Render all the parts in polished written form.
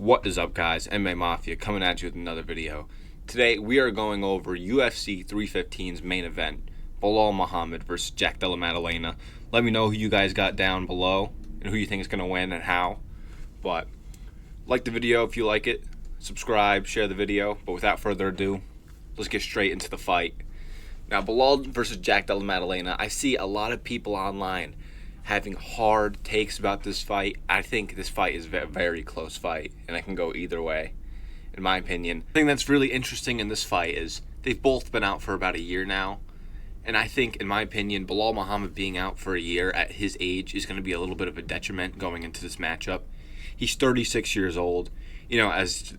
What is up, guys? MMA Mafia coming at you with another video. Today we are going over UFC 315's main event, Belal Muhammed versus Jack Della Maddalena. Let me know who you guys got down below and who you think is going to win and how. But like the video if you like it, subscribe, share the video. But without further ado, let's get straight into the fight. Now, Belal versus Jack Della Maddalena. I see a lot of people online having hard takes about this fight. I think this fight is a very close fight, and it can go either way, in my opinion. The thing that's really interesting in this fight is they've both been out for about a year now, and I think, in my opinion, Belal Muhammad being out for a year at his age is going to be a little bit of a detriment going into this matchup. He's 36 years old. You know, as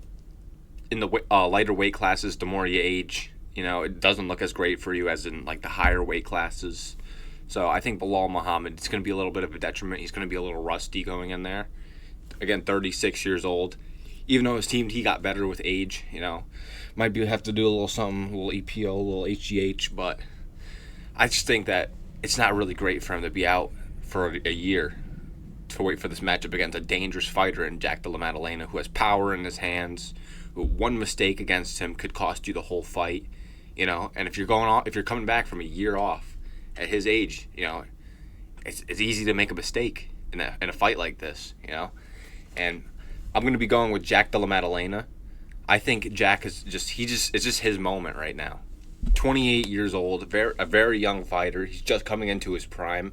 in the lighter weight classes, the more you age, you know, it doesn't look as great for you as in like the higher weight classes. So I think Belal Muhammad, it's going to be a little bit of a detriment. He's going to be a little rusty going in there. Again, 36 years old. Even though he got better with age, you know. Might have to do a little something, a little EPO, a little HGH, but I just think that it's not really great for him to be out for a year to wait for this matchup against a dangerous fighter in Jack Della Maddalena, who has power in his hands, who one mistake against him could cost you the whole fight, you know. And if you're coming back from a year off, at his age, you know, it's easy to make a mistake in a fight like this, you know. And I'm going to be going with Jack Della Maddalena. I think Jack is it's just his moment right now. 28 years old, a very young fighter. He's just coming into his prime,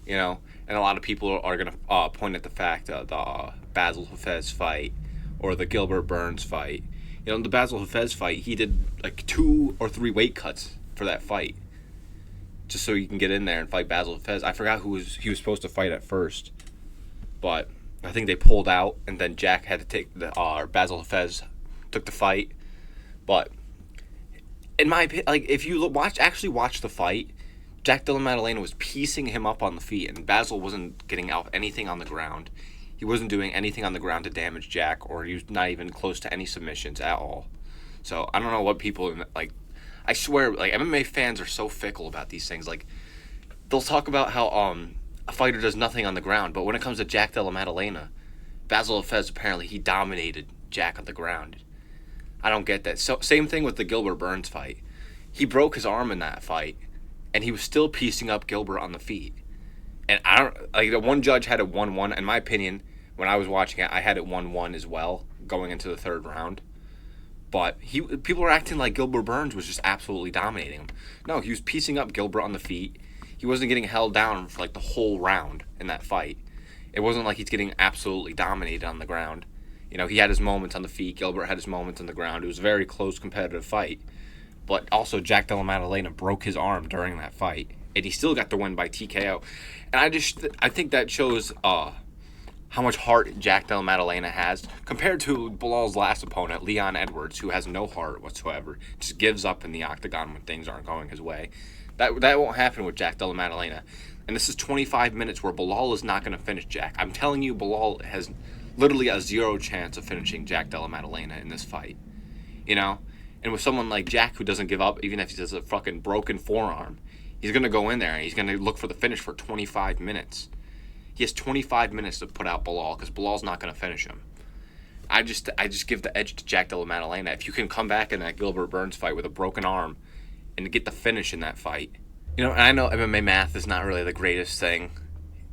you know. And a lot of people are going to point at the fact of the Basil Hafez fight or the Gilbert Burns fight. You know, the Basil Hafez fight, he did like 2 or 3 weight cuts for that fight, just so you can get in there and fight Basil Hafez. I forgot he was supposed to fight at first, but I think they pulled out, and then Jack had to take Basil Hafez took the fight. But in my opinion, like, if you actually watch the fight, Jack Della Maddalena was piecing him up on the feet, and Basil wasn't getting out anything on the ground. He wasn't doing anything on the ground to damage Jack, or he was not even close to any submissions at all. So I don't know what people like. I swear, like, MMA fans are so fickle about these things. Like, they'll talk about how a fighter does nothing on the ground, but when it comes to Jack Della Maddalena, Basil Hafez, apparently he dominated Jack on the ground. I don't get that. So same thing with the Gilbert Burns fight. He broke his arm in that fight, and he was still piecing up Gilbert on the feet. And I don't like, the one judge had it 1-1. In my opinion, when I was watching it, I had it 1-1 as well going into the third round. But people were acting like Gilbert Burns was just absolutely dominating him. No, he was piecing up Gilbert on the feet. He wasn't getting held down for like the whole round in that fight. It wasn't like he's getting absolutely dominated on the ground. You know, he had his moments on the feet. Gilbert had his moments on the ground. It was a very close, competitive fight. But also, Jack Della Maddalena broke his arm during that fight, and he still got the win by TKO. And I think that shows how much heart Jack Della Maddalena has compared to Belal's last opponent, Leon Edwards, who has no heart whatsoever, just gives up in the octagon when things aren't going his way. That won't happen with Jack Della Maddalena. And this is 25 minutes where Belal is not going to finish Jack. I'm telling you, Belal has literally a 0 chance of finishing Jack Della Maddalena in this fight. You know? And with someone like Jack who doesn't give up, even if he has a fucking broken forearm, he's going to go in there and he's going to look for the finish for 25 minutes. He has 25 minutes to put out Belal because Belal's not going to finish him. I just give the edge to Jack Della Maddalena. If you can come back in that Gilbert Burns fight with a broken arm and get the finish in that fight. You know, and I know MMA math is not really the greatest thing,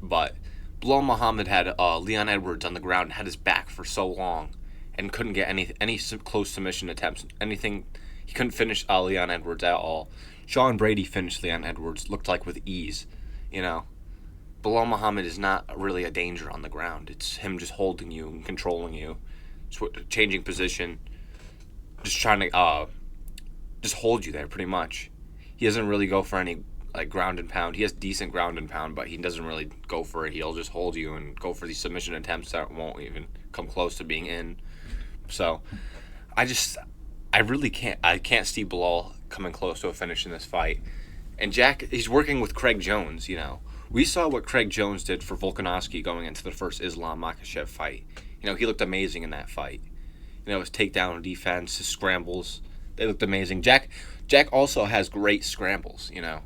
but Belal Muhammad had Leon Edwards on the ground and had his back for so long and couldn't get any close submission attempts. Anything, he couldn't finish Leon Edwards at all. Sean Brady finished Leon Edwards, looked like with ease, you know. Belal Muhammad is not really a danger on the ground. It's him just holding you and controlling you, changing position, just trying to just hold you there pretty much. He doesn't really go for any like ground and pound. He has decent ground and pound, but he doesn't really go for it. He'll just hold you and go for these submission attempts that won't even come close to being in. So I can't see Belal coming close to a finish in this fight. And Jack, he's working with Craig Jones, you know. We saw what Craig Jones did for Volkanovski going into the first Islam Makhachev fight. You know, he looked amazing in that fight. You know, his takedown defense, his scrambles, they looked amazing. Jack also has great scrambles, you know.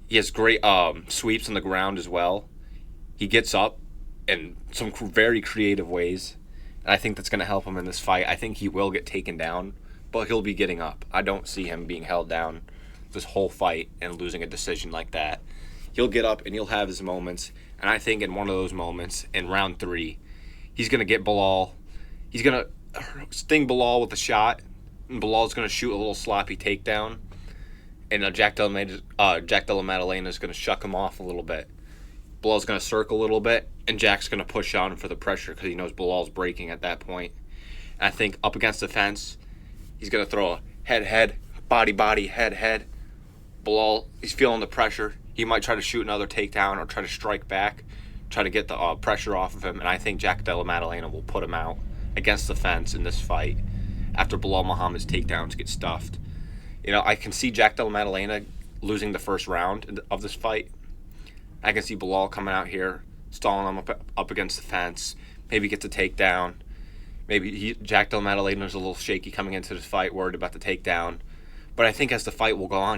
He has great sweeps on the ground as well. He gets up in some very creative ways. And I think that's going to help him in this fight. I think he will get taken down, but he'll be getting up. I don't see him being held down this whole fight and losing a decision like that. He'll get up and he'll have his moments. And I think in one of those moments, in round 3, he's going to get Belal. He's going to sting Belal with a shot. And Belal's going to shoot a little sloppy takedown. And Jack Della Maddalena is going to shuck him off a little bit. Belal's going to circle a little bit, and Jack's going to push on for the pressure because he knows Belal's breaking at that point. And I think up against the fence, he's going to throw a head, body, head. Belal, he's feeling the pressure. He might try to shoot another takedown or try to strike back, try to get the pressure off of him. And I think Jack Della Maddalena will put him out against the fence in this fight after Belal Muhammad's takedowns get stuffed. You know, I can see Jack Della Maddalena losing the first round of this fight. I can see Belal coming out here, stalling him up against the fence, maybe gets a takedown. Maybe Jack Della Maddalena's a little shaky coming into this fight, worried about the takedown. But I think as the fight will go on,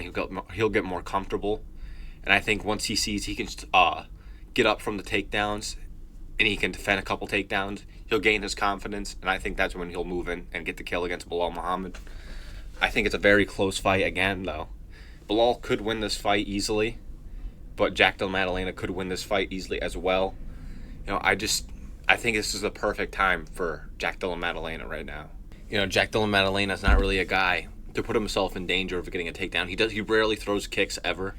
he'll get more comfortable. And I think once he sees he can get up from the takedowns and he can defend a couple takedowns, he'll gain his confidence. And I think that's when he'll move in and get the kill against Belal Muhammad. I think it's a very close fight again, though. Belal could win this fight easily, but Jack Della Maddalena could win this fight easily as well. You know, I think this is the perfect time for Jack Della Maddalena right now. You know, Jack Della Maddalena is not really a guy to put himself in danger of getting a takedown. He rarely throws kicks ever.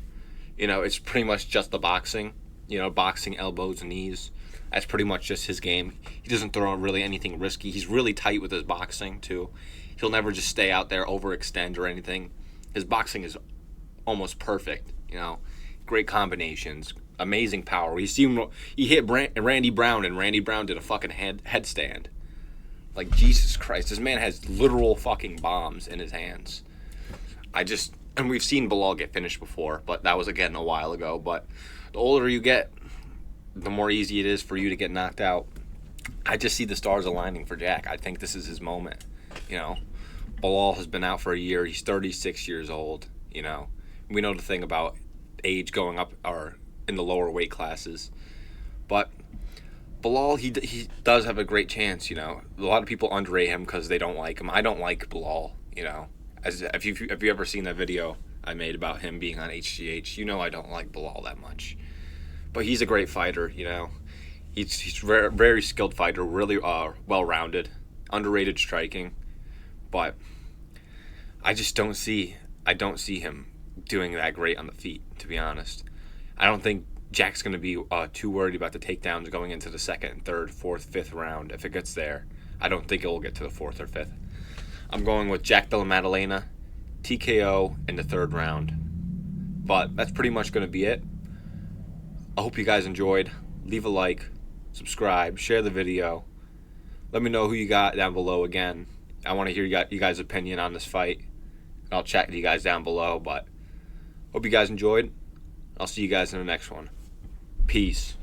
You know, it's pretty much just the boxing. You know, boxing, elbows, knees. That's pretty much just his game. He doesn't throw really anything risky. He's really tight with his boxing, too. He'll never just stay out there, overextend or anything. His boxing is almost perfect, you know. Great combinations, amazing power. He hit Randy Brown, and Randy Brown did a fucking headstand. Like, Jesus Christ, this man has literal fucking bombs in his hands. And we've seen Belal get finished before, but that was, again, a while ago. But the older you get, the more easy it is for you to get knocked out. I just see the stars aligning for Jack. I think this is his moment. You know, Belal has been out for a year. He's 36 years old. You know, we know the thing about age going up or in the lower weight classes, but Belal, he does have a great chance. You know, a lot of people underrate him because they don't like him. I don't like Belal. You know, have you ever seen that video I made about him being on HGH? You know, I don't like Belal that much, but he's a great fighter. You know, he's very, very skilled fighter, really well-rounded, underrated striking. But I don't see him doing that great on the feet, to be honest. I don't think Jack's going to be too worried about the takedowns going into the second, third, fourth, fifth round. If it gets there, I don't think it will get to the fourth or fifth. I'm going with Jack Della Maddalena, TKO in the third round. But that's pretty much going to be it. I hope you guys enjoyed. Leave a like, subscribe, share the video. Let me know who you got down below again. I want to hear you guys' opinion on this fight. I'll chat to you guys down below, but hope you guys enjoyed. I'll see you guys in the next one. Peace.